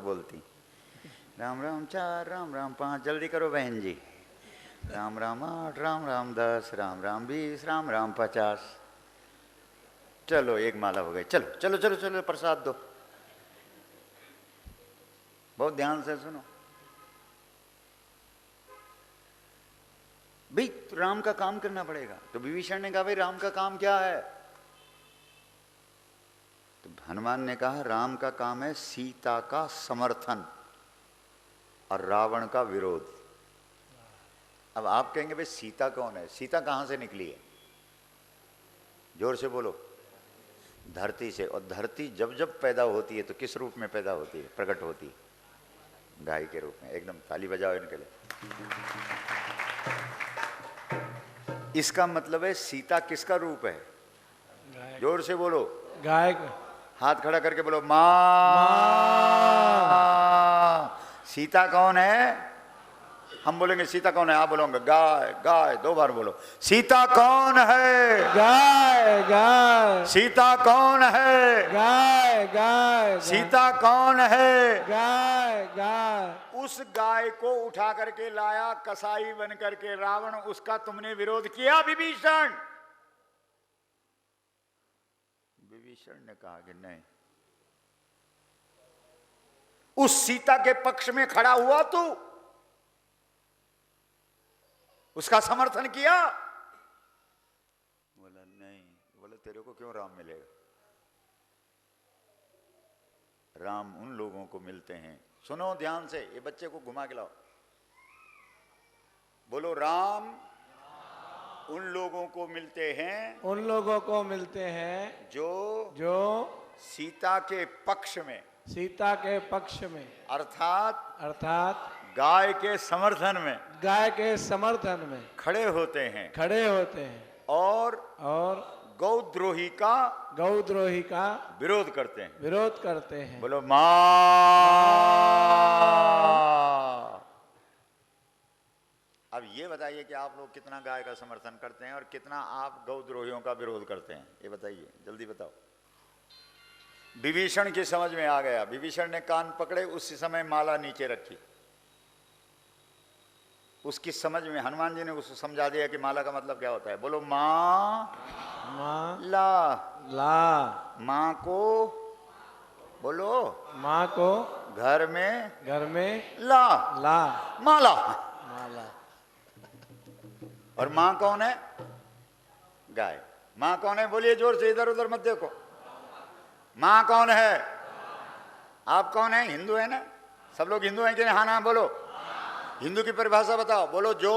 लोग बोलती। राम राम 4, राम राम 5, जल्दी करो बहन जी। राम राम 8, राम राम 10, राम राम 20, राम राम 50। चलो एक माला हो गई, चलो चलो चलो चलो प्रसाद दो। बहुत ध्यान से सुनो भाई, राम का काम करना पड़ेगा। तो विभीषण ने कहा भाई राम का काम क्या है? तो हनुमान ने कहा राम का काम है सीता का समर्थन और रावण का विरोध। अब आप कहेंगे भाई सीता कौन है? सीता कहां से निकली है? जोर से बोलो। धरती से। और धरती जब जब पैदा होती है तो किस रूप में पैदा होती है, प्रकट होती है? गाय के रूप में। एकदम ताली बजाओ इनके लिए। इसका मतलब है सीता किसका रूप है? जोर से बोलो। गाय। हाथ खड़ा करके बोलो मां। सीता कौन है? हम बोलेंगे सीता कौन है, आप बोलोगे गाय। गाय 2 बार बोलो। सीता कौन है? गाय गाय। सीता कौन है? गाय गाय। सीता कौन है? गाय गाय। उस गाय को उठा करके लाया कसाई बन करके रावण, उसका तुमने विरोध किया विभीषण? विभीषण ने कहा कि नहीं। उस सीता के पक्ष में खड़ा हुआ तू, उसका समर्थन किया? बोला नहीं। बोला तेरे को क्यों राम मिलेगा? राम उन लोगों को मिलते हैं, सुनो ध्यान से, ये बच्चे को घुमा के लाओ, बोलो राम उन लोगों को मिलते हैं, उन लोगों को मिलते हैं जो सीता के पक्ष में, सीता के पक्ष में, अर्थात गाय के समर्थन में, गाय के समर्थन में खड़े होते हैं और गौद्रोही का विरोध करते हैं। बोलो मां। अब ये बताइए कि आप लोग कितना गाय का समर्थन करते हैं और कितना आप गौद्रोहियों का विरोध करते हैं? ये बताइए, जल्दी बताओ। विभीषण की समझ में आ गया। विभीषण ने कान पकड़े, उसी समय माला नीचे रखी। उसकी समझ में हनुमान जी ने उसको समझा दिया कि माला का मतलब क्या होता है। बोलो मां। मां ला। मां को बोलो। मां को घर में ला माला। और मां कौन है? गाय। मां कौन है? बोलिए जोर से, इधर उधर मत देखो। मां कौन है? आप कौन है? हिंदू है ना? सब लोग हिंदू हैं कि नहीं? हाँ ना बोलो। हिंदू की परिभाषा बताओ। बोलो जो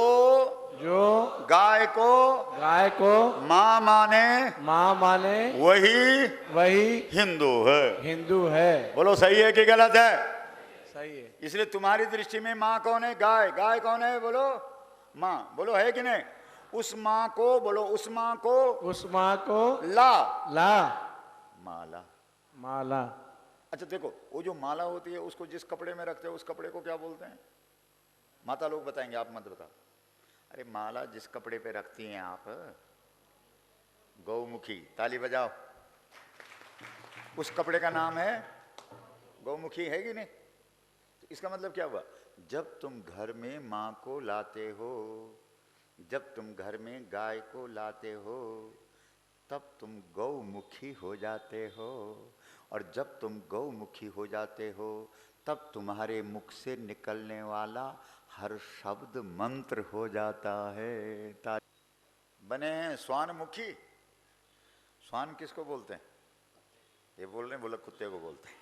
गाय को मां माने वही हिंदू है। बोलो सही है कि गलत है? सही है। इसलिए तुम्हारी दृष्टि में मां कौन है? गाय। गाय कौन है? बोलो मां। बोलो है कि नहीं? उस मां को बोलो, उस मां को ला माला। अच्छा देखो, वो जो माला होती है उसको जिस कपड़े में रखते हो उस कपड़े को क्या बोलते हैं? माता लोग बताएंगे, आप मत बताओ। अरे माला जिस कपड़े पे रखती हैं आप, गौमुखी। ताली बजाओ। उस कपड़े का नाम है गौमुखी, है कि नहीं? तो इसका मतलब क्या हुआ? जब तुम घर में मां को लाते हो, जब तुम घर में गाय को लाते हो, तब तुम गौमुखी हो जाते हो। और जब तुम गौमुखी हो जाते हो तब तुम्हारे मुख से निकलने वाला हर शब्द मंत्र हो जाता है। बने हैं स्वानमुखी। स्वान किसको बोलते हैं? ये बोल रहे हैं, बोला कुत्ते को बोलते हैं।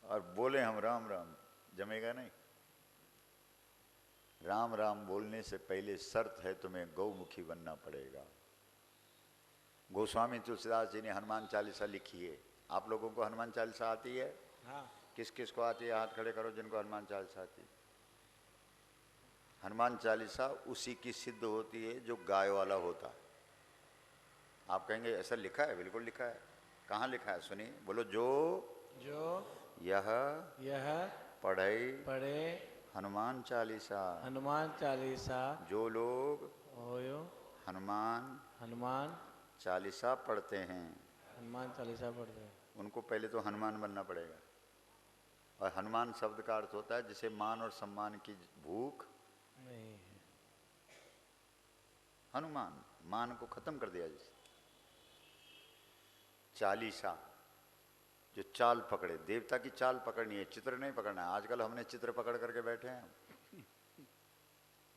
और बोले हम राम राम, जमेगा नहीं। राम राम बोलने से पहले शर्त है, तुम्हें गौमुखी बनना पड़ेगा। गोस्वामी तुलसीदास जी ने हनुमान चालीसा लिखी है। आप लोगों को हनुमान चालीसा आती है? हाँ। किस किस को आती है? हाथ खड़े करो जिनको हनुमान चालीसा आती है। हनुमान चालीसा उसी की सिद्ध होती है जो गाय वाला होता है। आप कहेंगे ऐसा लिखा है? बिल्कुल लिखा है। कहाँ लिखा है? सुनिए। बोलो जो यह पढ़े हनुमान चालीसा जो लोग हनुमान चालीसा पढ़ते हैं उनको पहले तो हनुमान बनना पड़ेगा। और हनुमान शब्द का अर्थ होता है जिसे मान और सम्मान की भूख नहीं है। हनुमान, मान को खत्म कर दिया जिसे। चालीसा, जो चाल पकड़े, देवता की चाल पकड़नी है, चित्र नहीं पकड़ना है। आजकल हमने चित्र पकड़ करके बैठे हैं,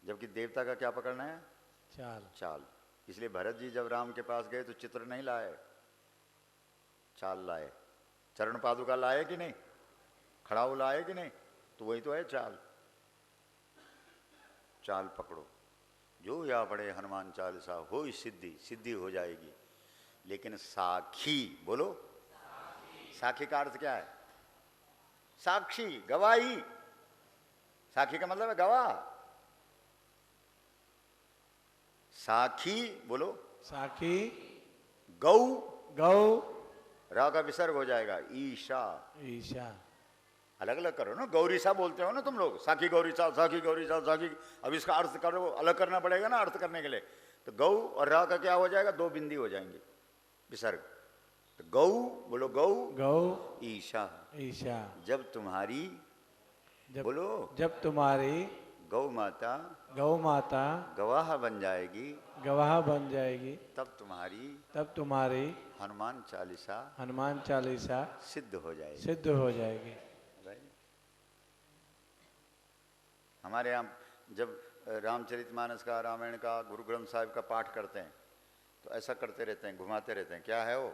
जबकि देवता का क्या पकड़ना है? चाल। चाल। इसलिए भरत जी जब राम के पास गए तो चित्र नहीं लाए, चाल लाए। चरण पादुका लाए कि नहीं? खड़ाऊ लाए कि नहीं? तो वही तो है चाल। चाल पकड़ो, जो या पड़े हनुमान चालीसा हो सिद्धि, सिद्धि हो जाएगी। लेकिन साखी, बोलो साखी का अर्थ क्या है? साक्षी, गवाही। साखी का मतलब है गवाह। साखी, बोलो। साखी। गौ, गौ। रा का विसर्ग हो जाएगा, ईशा। ईशा। अलग अलग करो ना, गौरीसा बोलते हो ना तुम लोग, साखी गौरीसा, साखी गौरीसा, साखी। अब इसका अर्थ करो, अलग करना पड़ेगा ना अर्थ करने के लिए। तो गौ और रा का क्या हो जाएगा? दो बिंदी हो जाएंगे, विसर्ग। तो गौ, बोलो गौ। गौ। ईशा। ईशा। जब तुम्हारी, बोलो, जब तुम्हारी गौ माता गौ माता गवाह बन जाएगी, गवाह बन जाएगी, तब तुम्हारी हनुमान चालीसा सिद्ध हो जाएगी। सिद्ध हो जाएगी। हमारे यहाँ जब रामचरितमानस का, रामायण का, गुरु ग्रंथ साहिब का पाठ करते हैं तो ऐसा करते रहते हैं, घुमाते रहते हैं। क्या है वो?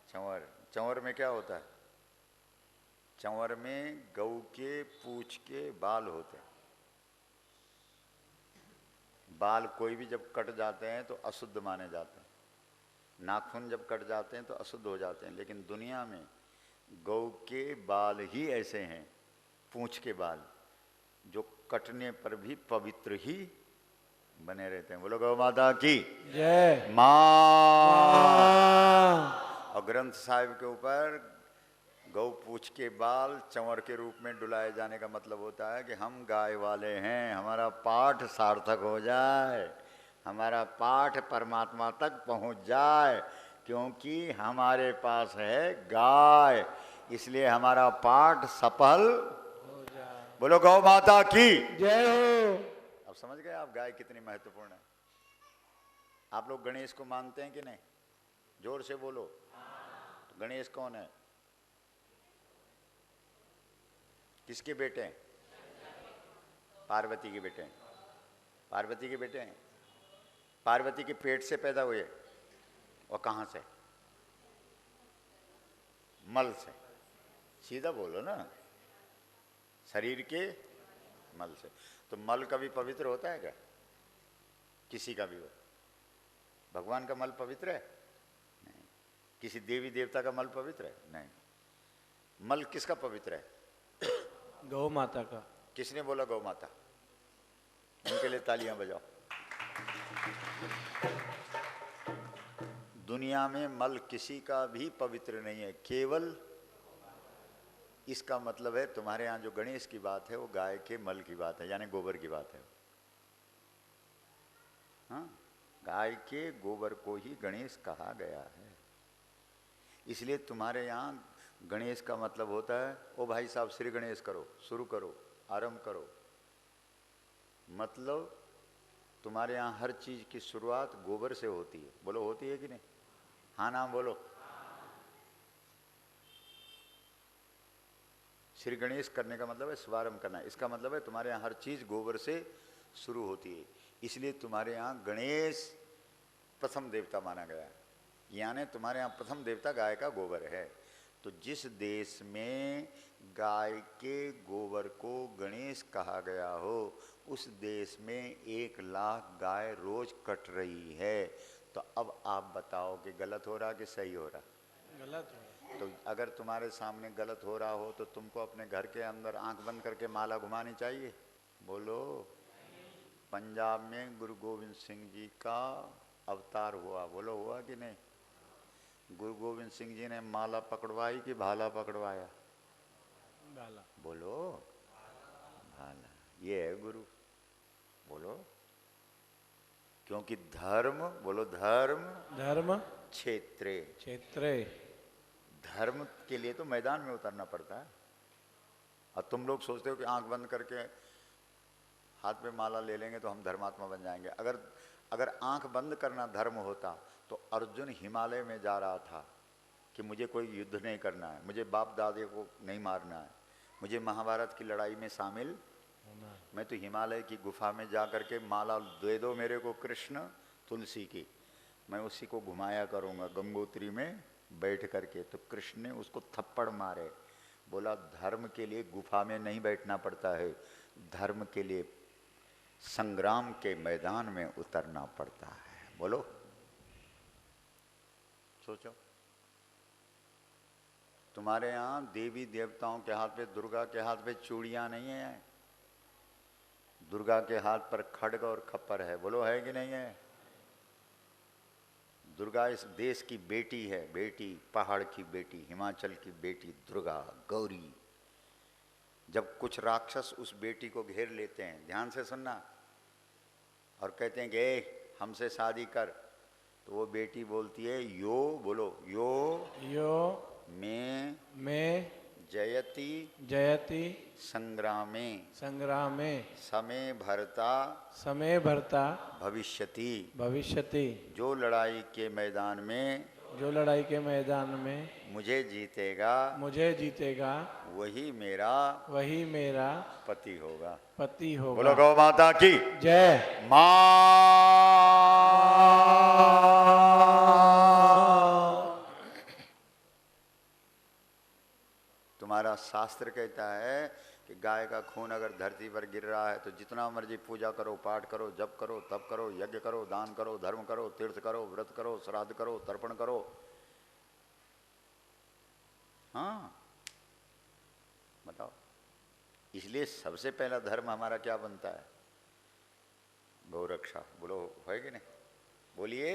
चंवर। चंवर में क्या होता है? चंवर में गौ के पूंछ के बाल होते हैं। बाल कोई भी जब कट जाते हैं तो अशुद्ध माने जाते हैं। नाखून जब कट जाते हैं तो अशुद्ध हो जाते हैं। लेकिन दुनिया में गौ के बाल ही ऐसे हैं, पूंछ के बाल, जो कटने पर भी पवित्र ही बने रहते हैं। बोलो गौ माता की जय। मां। और ग्रंथ साहिब के ऊपर गौ पूछ के बाल चंवर के रूप में डुलाए जाने का मतलब होता है कि हम गाय वाले हैं, हमारा पाठ सार्थक हो जाए, हमारा पाठ परमात्मा तक पहुंच जाए, क्योंकि हमारे पास है गाय, इसलिए हमारा पाठ सफल हो जाए। बोलो गौ माता की जय हो। अब समझ गए आप गाय कितनी महत्वपूर्ण है। आप लोग गणेश को मानते हैं कि नहीं? जोर से बोलो। तो गणेश कौन है? किसके बेटे हैं? पार्वती के बेटे हैं। पार्वती के बेटे हैं। पार्वती के पेट से पैदा हुए। और कहाँ से? मल से। सीधा बोलो ना, शरीर के मल से। तो मल कभी पवित्र होता है क्या? किसी का भी हो। भगवान का मल पवित्र है? नहीं। किसी देवी देवता का मल पवित्र है? नहीं। मल किसका पवित्र है? गौ माता का। किसने बोला गौ माता? उनके लिए तालियां बजाओ। दुनिया में मल किसी का भी पवित्र नहीं है, केवल, इसका मतलब है तुम्हारे यहाँ जो गणेश की बात है वो गाय के मल की बात है, यानी गोबर की बात है। हाँ, गाय के गोबर को ही गणेश कहा गया है। इसलिए तुम्हारे यहाँ गणेश का मतलब होता है, ओ भाई साहब श्री गणेश करो, शुरू करो, आरंभ करो। मतलब तुम्हारे यहाँ हर चीज की शुरुआत गोबर से होती है। बोलो होती है कि नहीं? हाँ ना बोलो। श्री गणेश करने का मतलब है शुभारंभ करना। इसका मतलब है तुम्हारे यहाँ हर चीज गोबर से शुरू होती है। इसलिए तुम्हारे यहाँ गणेश प्रथम देवता माना गया है, यानी तुम्हारे यहाँ प्रथम देवता गाय का गोबर है। तो जिस देश में गाय के गोबर को गणेश कहा गया हो, उस देश में 1 लाख गाय रोज कट रही है। तो अब आप बताओ कि गलत हो रहा कि सही हो रहा? गलत हो रहा। तो अगर तुम्हारे सामने गलत हो रहा हो तो तुमको अपने घर के अंदर आंख बंद करके माला घुमानी चाहिए? बोलो। पंजाब में गुरु गोविंद सिंह जी का अवतार हुआ, बोलो हुआ कि नहीं? गुरु गोविंद सिंह जी ने माला पकड़वाई कि भाला पकड़वाया? भाला। बोलो। भाला। ये है गुरु। बोलो। क्योंकि धर्म, बोलो धर्म, धर्म क्षेत्रे, क्षेत्रे, धर्म के लिए तो मैदान में उतरना पड़ता है। और तुम लोग सोचते हो कि आंख बंद करके हाथ में माला ले लेंगे तो हम धर्मात्मा बन जाएंगे। अगर आंख बंद करना धर्म होता तो अर्जुन हिमालय में जा रहा था कि मुझे कोई युद्ध नहीं करना है, मुझे बाप दादे को नहीं मारना है, मुझे महाभारत की लड़ाई में शामिल, मैं तो हिमालय की गुफा में जा करके माला दे दो मेरे को कृष्ण तुलसी की, मैं उसी को घुमाया करूँगा गंगोत्री में बैठ करके। तो कृष्ण ने उसको थप्पड़ मारे, बोला धर्म के लिए गुफा में नहीं बैठना पड़ता है, धर्म के लिए संग्राम के मैदान में उतरना पड़ता है। बोलो, सोचो, तुम्हारे यहाँ देवी देवताओं के हाथ पे, दुर्गा के हाथ पे चूड़ियां नहीं है, दुर्गा के हाथ पर खड्ग और खप्पर है। बोलो, है कि नहीं है? दुर्गा इस देश की बेटी है, बेटी, पहाड़ की बेटी, हिमाचल की बेटी दुर्गा गौरी। जब कुछ राक्षस उस बेटी को घेर लेते हैं, ध्यान से सुनना, और कहते हैं कि ए हमसे शादी कर, तो वो बेटी बोलती है यो, बोलो यो में जयति संग्रामे समय भरता भविष्यति। जो लड़ाई के मैदान में मुझे जीतेगा वही मेरा पति होगा। बोलो गौ माता की जय। तुम्हारा शास्त्र कहता है कि गाय का खून अगर धरती पर गिर रहा है तो जितना मर्जी पूजा करो, पाठ करो, जप करो, तप करो, यज्ञ करो, दान करो, धर्म करो, तीर्थ करो, व्रत करो, श्राद्ध करो, तर्पण करो। हाँ, बताओ, इसलिए सबसे पहला धर्म हमारा क्या बनता है? गौरक्षा। बोलो, है कि नहीं? बोलिए।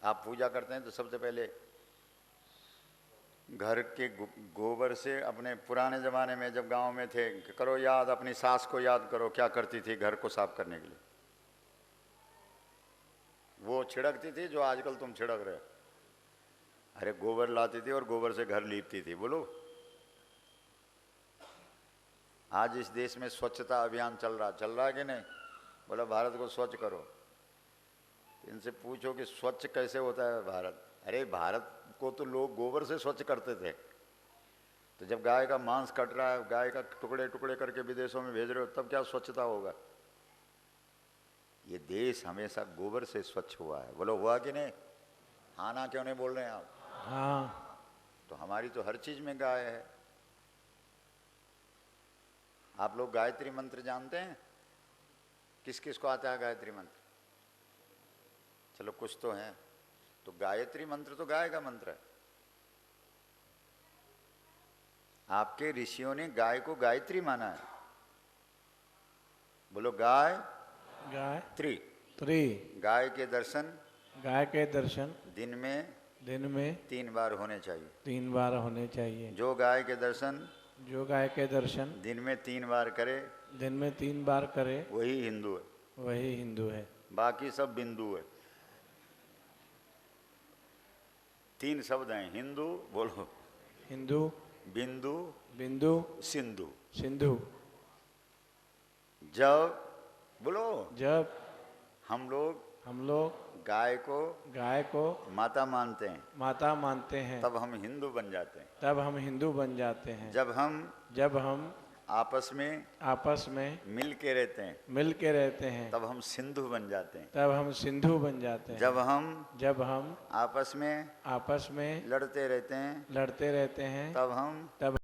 आप पूजा करते हैं तो सबसे पहले घर के गोबर से, अपने पुराने ज़माने में जब गांव में थे, करो याद, अपनी सास को याद करो क्या करती थी घर को साफ करने के लिए। वो छिड़कती थी जो आजकल तुम छिड़क रहे हो। अरे गोबर लाती थी और गोबर से घर लीपती थी। बोलो, आज इस देश में स्वच्छता अभियान चल रहा है कि नहीं? बोला भारत को स्वच्छ करो। इनसे पूछो कि स्वच्छ कैसे होता है भारत। अरे भारत को तो लोग गोबर से स्वच्छ करते थे, तो जब गाय का मांस कट रहा है, गाय का टुकड़े टुकड़े करके विदेशों में भेज रहे हो, तब क्या स्वच्छता होगा? ये देश हमेशा गोबर से स्वच्छ हुआ है। बोलो, हुआ कि नहीं? हाँ ना क्यों नहीं बोल रहे हैं आप? हाँ। तो हमारी तो हर चीज में गाय है। आप लोग गायत्री मंत्र जानते हैं? किस किस को आता है गायत्री मंत्र? चलो कुछ तो है। तो गायत्री मंत्र तो गाय का मंत्र है। आपके ऋषियों ने गाय को गायत्री माना है। बोलो, गाय त्रि। गाय के दर्शन दिन में 3 बार होने चाहिए। जो गाय के दर्शन दिन में 3 बार करे वही हिंदू है। बाकी सब बिंदु है। 3 शब्द हैं हिंदू। बोलो, हिंदू, बिंदु, सिंधु। जब हम लोग गाय को माता मानते हैं तब हम हिंदू बन जाते हैं। जब हम आपस में मिल के रहते हैं तब हम सिंधु बन जाते हैं। जब हम आपस में लड़ते रहते हैं तब हम